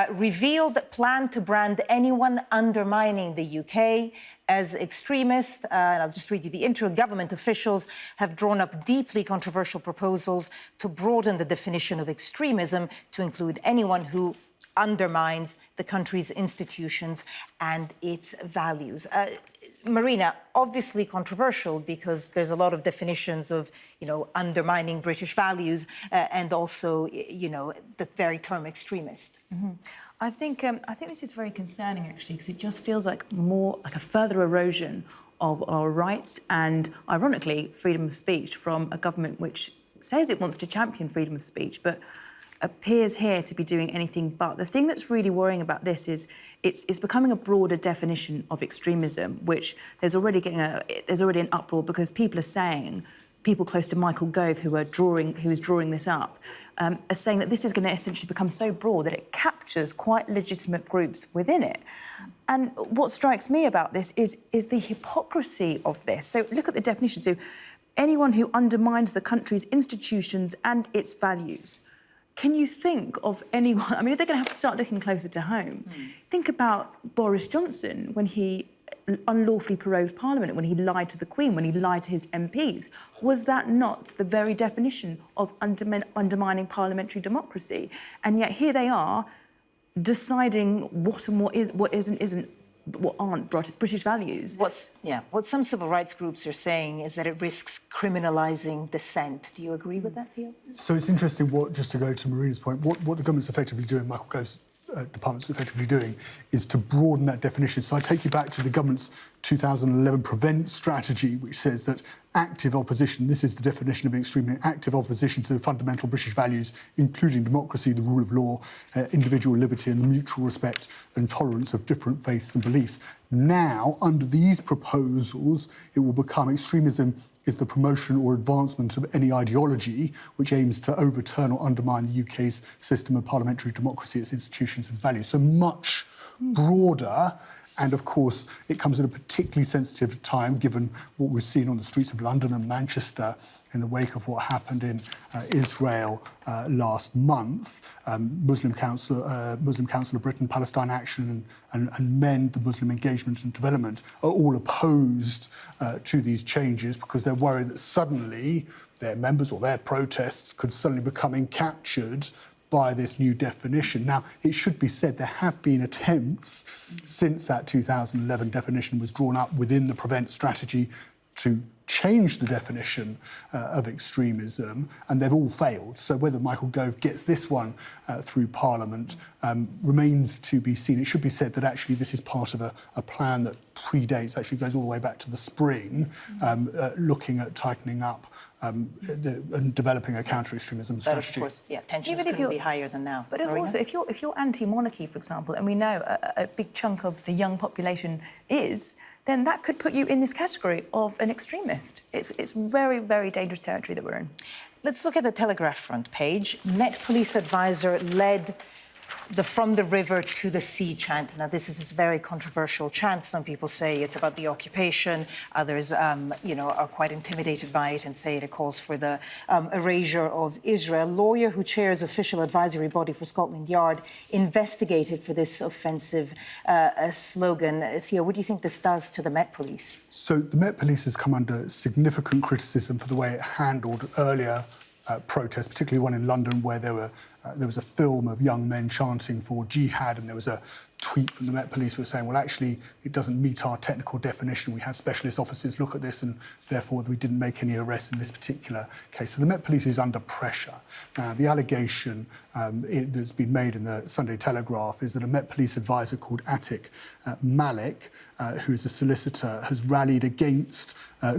Speaker 1: Revealed plan to brand anyone undermining the UK as extremist. And I'll just read you the intro. Government officials have drawn up deeply controversial proposals to broaden the definition of extremism to include anyone who undermines the country's institutions and its values. Marina, obviously controversial because there's a lot of definitions of, undermining British values and also, the very term extremist.
Speaker 4: Mm-hmm. I think this is very concerning, actually, because it just feels like more like a further erosion of our rights and, ironically, freedom of speech from a government which says it wants to champion freedom of speech, but appears here to be doing anything but. The thing that's really worrying about this is it's becoming a broader definition of extremism, which there's already an uproar because people are saying, people close to Michael Gove who is drawing this up, are saying that this is going to essentially become so broad that it captures quite legitimate groups within it. And what strikes me about this is the hypocrisy of this. So look at the definition. So anyone who undermines the country's institutions and its values. Can you think of anyone? I mean, they're going to have to start looking closer to home. Think about Boris Johnson when he unlawfully prorogued Parliament, when he lied to the Queen, when he lied to his MPs. Was that not the very definition of undermining parliamentary democracy? And yet here they are deciding what and what isn't, what aren't British values.
Speaker 1: What some civil rights groups are saying is that it risks criminalising dissent. Do you agree with that, Theo?
Speaker 5: So it's interesting just to go to Marina's point, what the government's effectively doing, Michael Gove's department's effectively doing, is to broaden that definition. So I take you back to the government's 2011 Prevent strategy, which says that active opposition, this is the definition of extremism, active opposition to the fundamental British values, including democracy, the rule of law, individual liberty and the mutual respect and tolerance of different faiths and beliefs. Now, under these proposals, it will become extremism is the promotion or advancement of any ideology which aims to overturn or undermine the UK's system of parliamentary democracy, its institutions and values. So much broader. And of course, it comes at a particularly sensitive time, given what we've seen on the streets of London and Manchester in the wake of what happened in Israel last month. Muslim Council of Britain, Palestine Action and MEND, the Muslim Engagement and Development, are all opposed to these changes because they're worried that suddenly their members or their protests could suddenly become captured by this new definition. Now, it should be said there have been attempts since that 2011 definition was drawn up within the Prevent strategy to change the definition of extremism, and they've all failed. So whether Michael Gove gets this one through Parliament remains to be seen. It should be said that actually this is part of a plan that predates, actually goes all the way back to the spring, looking at tightening up and developing a counter-extremism strategy.
Speaker 1: But of course, tensions could be higher than now.
Speaker 4: But also, if you're anti-monarchy, for example, and we know a big chunk of the young population is, then that could put you in this category of an extremist. It's very, very dangerous territory that we're in.
Speaker 1: Let's look at the Telegraph front page. Met Police advisor led the From the River to the Sea chant. Now, this is a very controversial chant. Some people say it's about the occupation. Others, are quite intimidated by it and say it calls for the erasure of Israel. A lawyer who chairs official advisory body for Scotland Yard investigated for this offensive slogan. Theo, what do you think this does to the Met Police?
Speaker 5: So the Met Police has come under significant criticism for the way it handled earlier protests, particularly one in London where there was a film of young men chanting for jihad, and there was a tweet from the Met Police who was saying, well, actually, it doesn't meet our technical definition. We had specialist officers look at this, and therefore we didn't make any arrests in this particular case. So the Met Police is under pressure. Now, the allegation that's been made in the Sunday Telegraph is that a Met Police advisor called Atik Malik, who is a solicitor, has rallied against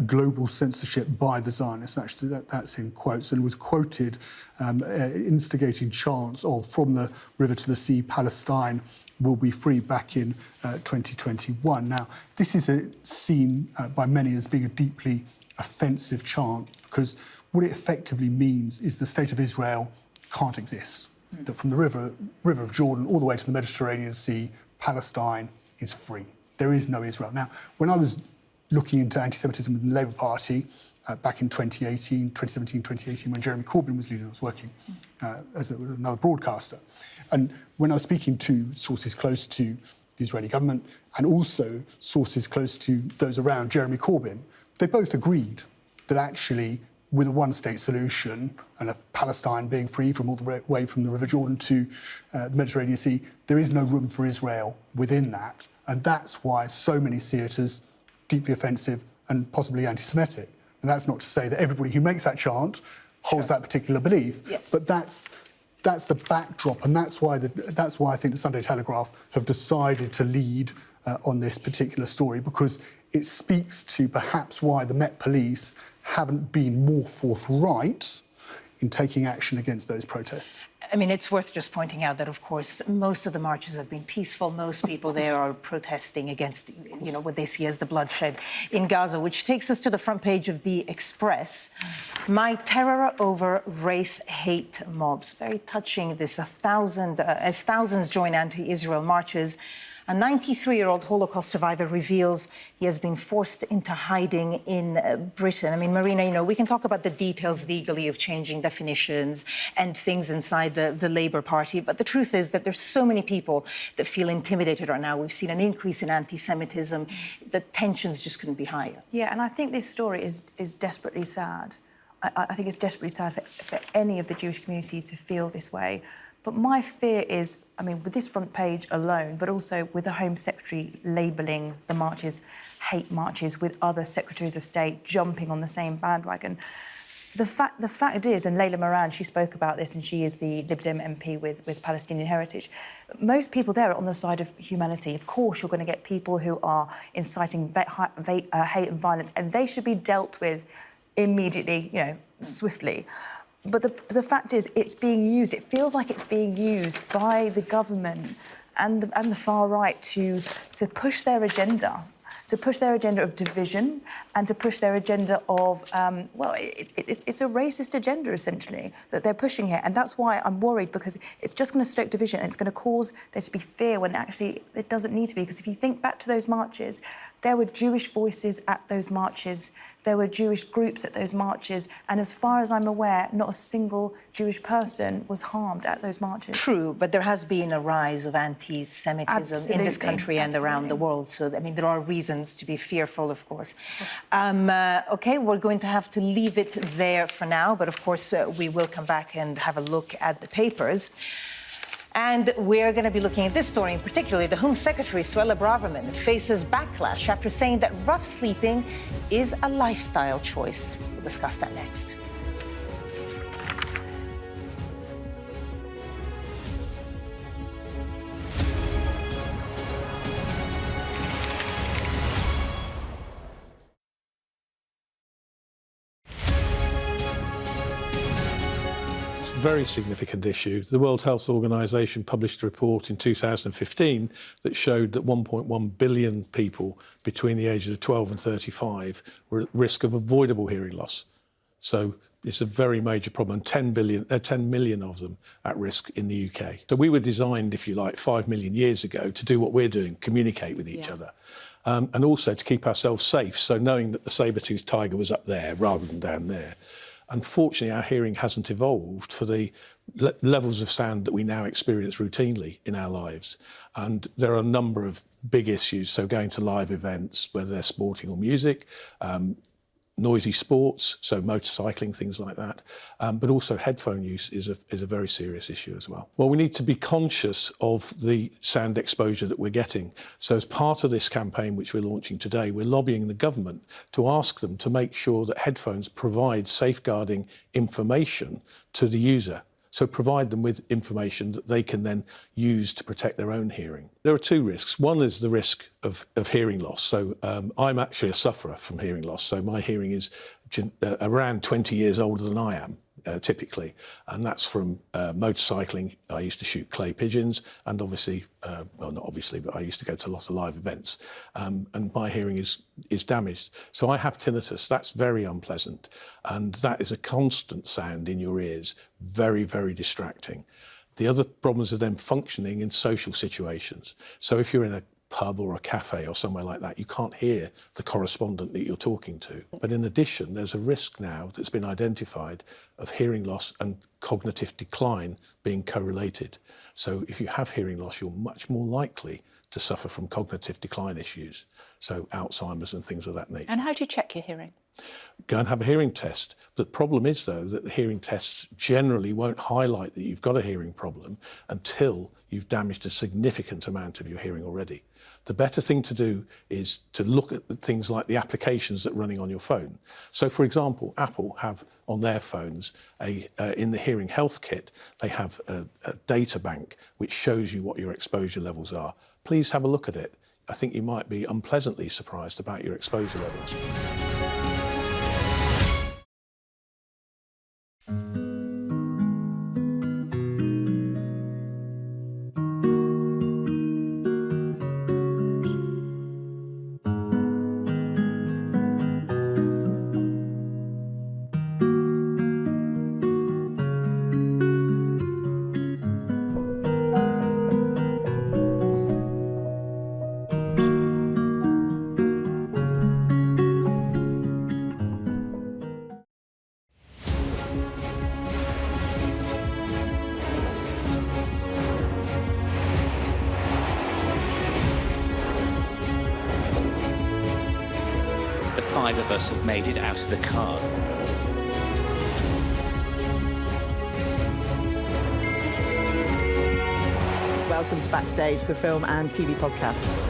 Speaker 5: global censorship by the Zionists. Actually, that's in quotes, and was quoted instigating chants of "From the river to the sea, Palestine will be free" back in 2021. Now, this is seen by many as being a deeply offensive chant because what it effectively means is the state of Israel can't exist. That from the river of Jordan all the way to the Mediterranean Sea, Palestine is free. There is no Israel. Now, when I was looking into anti-Semitism within the Labour Party back in 2017, when Jeremy Corbyn was leading, I was working as another broadcaster. And when I was speaking to sources close to the Israeli government and also sources close to those around Jeremy Corbyn, they both agreed that actually with a one-state solution and Palestine being free from all the way from the River Jordan to the Mediterranean Sea, there is no room for Israel within that. And that's why so many see it as deeply offensive and possibly anti-Semitic. And that's not to say that everybody who makes that chant holds that particular belief, but that's the backdrop, and that's why I think the Sunday Telegraph have decided to lead on this particular story, because it speaks to perhaps why the Met Police haven't been more forthright in taking action against those protests.
Speaker 1: I mean, it's worth just pointing out that, of course, most of the marches have been peaceful. Most people there are protesting against, you know, what they see as the bloodshed in Gaza, which takes us to the front page of the Express. My terror over race hate mobs. Very touching, this, as thousands join anti-Israel marches. A 93-year-old Holocaust survivor reveals he has been forced into hiding in Britain. I mean, Marina, you know, we can talk about the details legally of changing definitions and things inside the Labour Party, but the truth is that there's so many people that feel intimidated right now. We've seen an increase in anti-Semitism. The tensions just couldn't be higher.
Speaker 4: Yeah, and I think this story is desperately sad. I think it's desperately sad for any of the Jewish community to feel this way. But my fear is, I mean, with this front page alone, but also with the Home Secretary labelling the marches hate marches, with other Secretaries of State jumping on the same bandwagon, the fact is, and Layla Moran, she spoke about this, and she is the Lib Dem MP with Palestinian heritage, most people there are on the side of humanity. Of course, you're going to get people who are inciting hate and violence, and they should be dealt with immediately, you know, swiftly. But the fact is, it's being used. It feels like it's being used by the government and the far right to push their agenda, of division, and to push their agenda of, it's a racist agenda, essentially, that they're pushing here. And that's why I'm worried, because it's just going to stoke division, and it's going to cause there to be fear when actually it doesn't need to be. Because if you think back to those marches, there were Jewish voices at those marches, there were Jewish groups at those marches, and as far as I'm aware, not a single Jewish person was harmed at those marches. True,
Speaker 1: but there has been a rise of anti-Semitism in this country and around the world. So, I mean, there are reasons to be fearful, of course. OK, we're going to have to leave it there for now, but of course, we will come back and have a look at the papers. And we're going to be looking at this story in particular. The Home Secretary, Suella Braverman, faces backlash after saying that rough sleeping is a lifestyle choice. We'll discuss that next.
Speaker 17: Very significant issue. The World Health Organization published a report in 2015 that showed that 1.1 billion people between the ages of 12 and 35 were at risk of avoidable hearing loss. So it's a very major problem, 10 million of them at risk in the UK. So we were designed, if you like, 5 million years ago to do what we're doing, communicate with each other. And also to keep ourselves safe, so knowing that the saber-toothed tiger was up there rather than down there. Unfortunately, our hearing hasn't evolved for the levels of sound that we now experience routinely in our lives. And there are a number of big issues, so going to live events, whether they're sporting or music, noisy sports, so motorcycling, things like that, but also headphone use is a very serious issue as well. Well, we need to be conscious of the sound exposure that we're getting. So as part of this campaign, which we're launching today, we're lobbying the government to ask them to make sure that headphones provide safeguarding information to the user. So provide them with information that they can then use to protect their own hearing. There are two risks. One is the risk of hearing loss. So I'm actually a sufferer from hearing loss. So my hearing is around 20 years older than I am, typically. And that's from motorcycling. I used to shoot clay pigeons and obviously, well, not obviously, but I used to go to a lot of live events. And my hearing is damaged. So I have tinnitus. That's very unpleasant. And that is a constant sound in your ears, very, very distracting. The other problems are then functioning in social situations. So if you're in a pub or a cafe or somewhere like that, you can't hear the correspondent that you're talking to. But in addition, there's a risk now that's been identified of hearing loss and cognitive decline being correlated. So if you have hearing loss, you're much more likely to suffer from cognitive decline issues, so Alzheimer's and things of that nature.
Speaker 6: And how do you check your hearing?
Speaker 17: Go and have a hearing test. The problem is, though, that the hearing tests generally won't highlight that you've got a hearing problem until you've damaged a significant amount of your hearing already. The better thing to do is to look at things like the applications that are running on your phone. So, for example, Apple have on their phones, in the hearing health kit, they have a data bank which shows you what your exposure levels are. Please have a look at it. I think you might be unpleasantly surprised about your exposure levels.
Speaker 18: Five of us have made it out of the car.
Speaker 19: Welcome to Backstage, the film and TV podcast.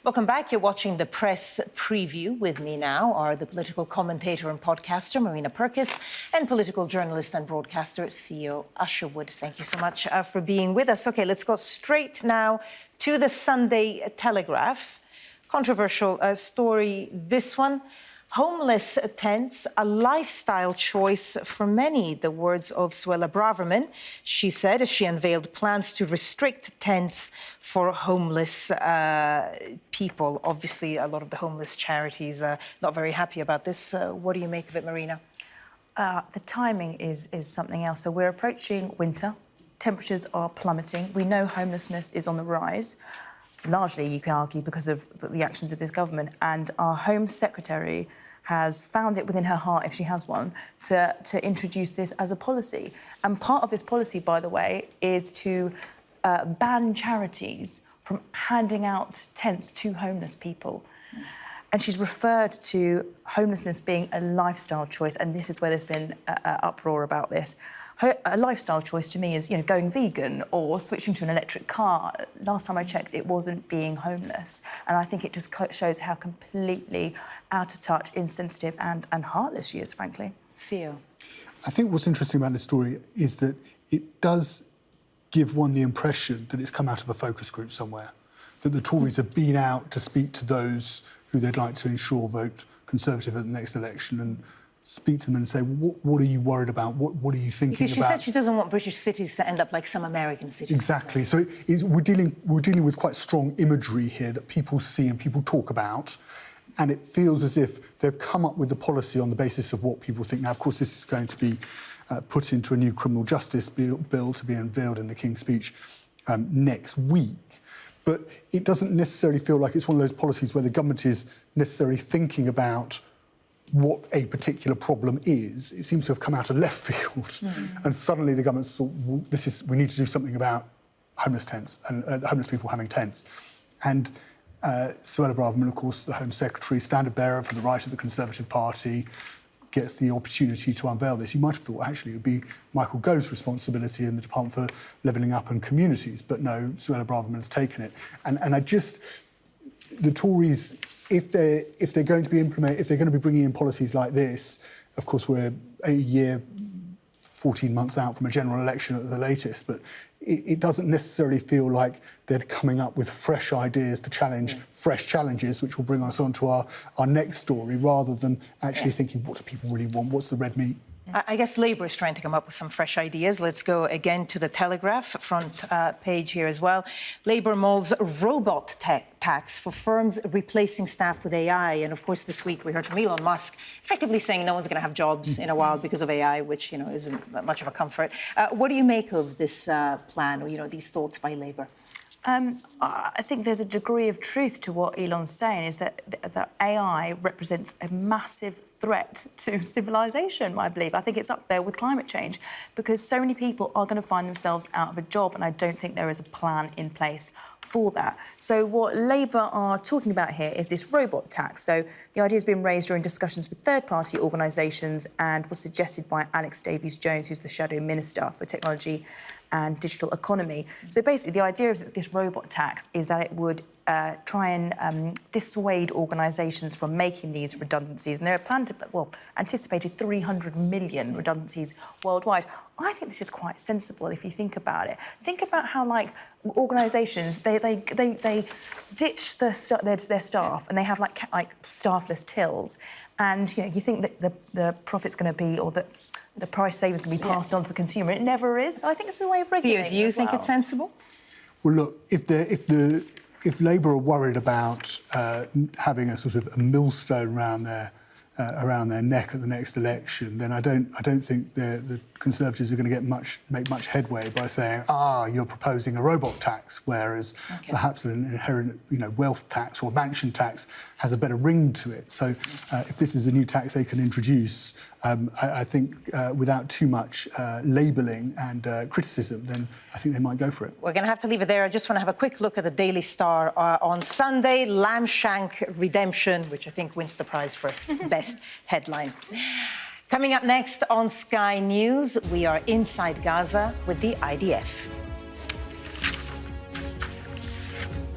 Speaker 1: Welcome back. You're watching the press preview. With me now are the political commentator and podcaster, Marina Purkis, and political journalist and broadcaster, Theo Usherwood. Thank you so much for being with us. OK, let's go straight now to the Sunday Telegraph. Controversial story, this one. Homeless tents, a lifestyle choice for many, the words of Suella Braverman. She said she unveiled plans to restrict tents for homeless people. Obviously, a lot of the homeless charities are not very happy about this. What do you make of it, Marina?
Speaker 4: The timing is something else. So we're approaching winter. Temperatures are plummeting. We know homelessness is on the rise. Largely, you can argue, because of the actions of this government. And our Home Secretary has found it within her heart, if she has one, to introduce this as a policy. And part of this policy, by the way, is to ban charities from handing out tents to homeless people. And she's referred to homelessness being a lifestyle choice, and this is where there's been uproar about this. A lifestyle choice to me is, going vegan or switching to an electric car. Last time I checked, it wasn't being homeless. And I think it just shows how completely out of touch, insensitive and heartless she is, frankly.
Speaker 1: Theo?
Speaker 5: I think what's interesting about this story is that it does give one the impression that it's come out of a focus group somewhere, that the Tories have been out to speak to those who they'd like to ensure vote Conservative at the next election and speak to them and say, what are you worried about? What are you thinking about?
Speaker 1: Because she said she doesn't want British cities to end up like some American cities.
Speaker 5: Exactly. So we're dealing with quite strong imagery here that people see and people talk about, and it feels as if they've come up with the policy on the basis of what people think. Now, of course, this is going to be put into a new criminal justice bill to be unveiled in the King's Speech next week. But it doesn't necessarily feel like it's one of those policies where the government is necessarily thinking about what a particular problem is. It seems to have come out of left field. Mm-hmm. And suddenly the government's thought, well, we need to do something about homeless tents and homeless people having tents. And Suella Braverman, of course, the Home Secretary, standard bearer for the right of the Conservative Party, gets the opportunity to unveil this. You might have thought, actually, it would be Michael Gove's responsibility in the Department for Levelling Up and Communities, but no, Suella Braverman's taken it. And the Tories, if they're going to be bringing in policies like this, of course, we're a year, 14 months out from a general election at the latest, but it doesn't necessarily feel like they're coming up with fresh ideas to challenge fresh challenges, which will bring us on to our next story, rather than actually thinking, what do people really want? What's the red meat?
Speaker 1: I guess Labour is trying to come up with some fresh ideas. Let's go again to the Telegraph, front page here as well. Labour molds robot tax for firms replacing staff with AI. And of course, this week we heard from Elon Musk effectively saying no one's going to have jobs in a while because of AI, which, isn't much of a comfort. What do you make of this plan or, these thoughts by Labour?
Speaker 4: I think there's a degree of truth to what Elon's saying, is that AI represents a massive threat to civilization, I believe. I think it's up there with climate change, because so many people are going to find themselves out of a job, and I don't think there is a plan in place for that. So what Labour are talking about here is this robot tax. So the idea has been raised during discussions with third-party organisations and was suggested by Alex Davies-Jones, who's the Shadow Minister for Technology and Digital Economy. So basically the idea is that this robot tax is that it would try and dissuade organisations from making these redundancies. And there are planned to, anticipated 300 million redundancies worldwide. I think this is quite sensible if you think about it. Think about how, like, organisations, they ditch their staff and they have like staffless tills. And, you know, you think that the profit's going to be, or that the price savings can be passed on to the consumer. It never is. I think it's a way of regulating.
Speaker 1: Do you think it's sensible?
Speaker 5: Well, look, if Labour are worried about having a sort of a millstone around their neck at the next election, then I don't think the Conservatives are going to make much headway by saying, you're proposing a robot tax, whereas perhaps an inherent, wealth tax or mansion tax has a better ring to it. So if this is a new tax they can introduce, I think without too much labelling and criticism, then I think they might go for it.
Speaker 1: We're going to have to leave it there. I just want to have a quick look at the Daily Star on Sunday. Lamb Shank Redemption, which I think wins the prize for best headline. Coming up next on Sky News, we are inside Gaza with the IDF.